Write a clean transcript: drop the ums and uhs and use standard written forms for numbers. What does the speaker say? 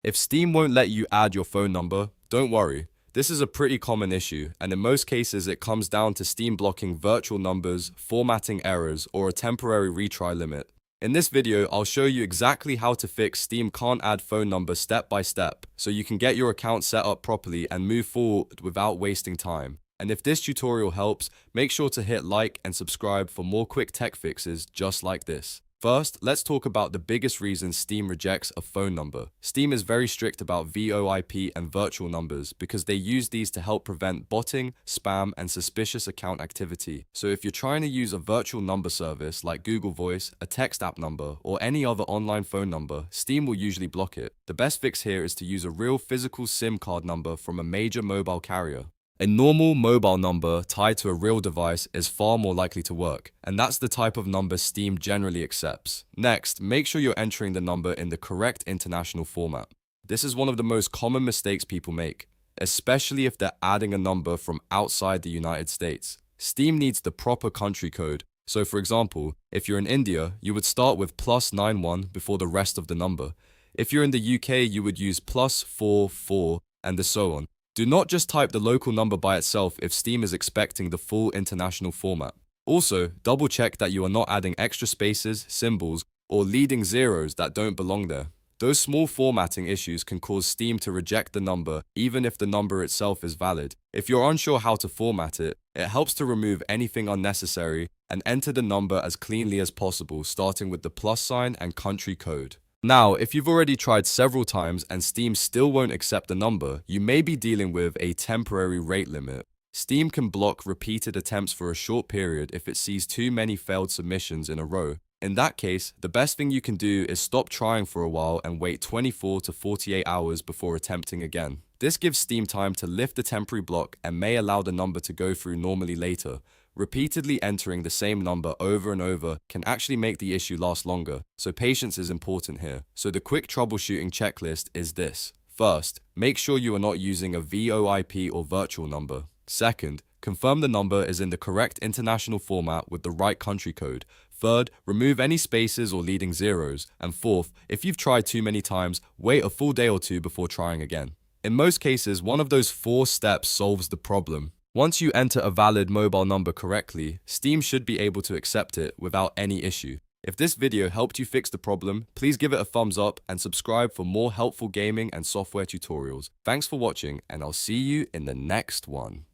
If Steam won't let you add your phone number, don't worry. This is a pretty common issue, and in most cases it comes down to Steam blocking virtual numbers, formatting errors, or a temporary retry limit. In this video, I'll show you exactly how to fix Steam can't add phone number step by step, so you can get your account set up properly and move forward without wasting time. And if this tutorial helps, make sure to hit like and subscribe for more quick tech fixes just like this. First, let's talk about the biggest reason Steam rejects a phone number. Steam is very strict about VOIP and virtual numbers because they use these to help prevent botting, spam, and suspicious account activity. So if you're trying to use a virtual number service like Google Voice, a text app number, or any other online phone number, Steam will usually block it. The best fix here is to use a real physical SIM card number from a major mobile carrier. A normal mobile number tied to a real device is far more likely to work, and that's the type of number Steam generally accepts. Next, make sure you're entering the number in the correct international format. This is one of the most common mistakes people make, especially if they're adding a number from outside the United States. Steam needs the proper country code. So for example, if you're in India, you would start with +91 before the rest of the number. If you're in the UK, you would use +44 and so on. Do not just type the local number by itself if Steam is expecting the full international format. Also, double check that you are not adding extra spaces, symbols, or leading zeros that don't belong there. Those small formatting issues can cause Steam to reject the number even if the number itself is valid. If you're unsure how to format it, it helps to remove anything unnecessary and enter the number as cleanly as possible, starting with the plus sign and country code. Now, if you've already tried several times and Steam still won't accept the number, you may be dealing with a temporary rate limit. Steam can block repeated attempts for a short period if it sees too many failed submissions in a row. In that case, the best thing you can do is stop trying for a while and wait 24 to 48 hours before attempting again. This gives Steam time to lift the temporary block and may allow the number to go through normally later. Repeatedly entering the same number over and over can actually make the issue last longer, so patience is important here. So the quick troubleshooting checklist is this. First, make sure you are not using a VOIP or virtual number. Second, confirm the number is in the correct international format with the right country code. Third, remove any spaces or leading zeros. And fourth, if you've tried too many times, wait a full day or two before trying again. In most cases, one of those 4 steps solves the problem. Once you enter a valid mobile number correctly, Steam should be able to accept it without any issue. If this video helped you fix the problem, please give it a thumbs up and subscribe for more helpful gaming and software tutorials. Thanks for watching, and I'll see you in the next one.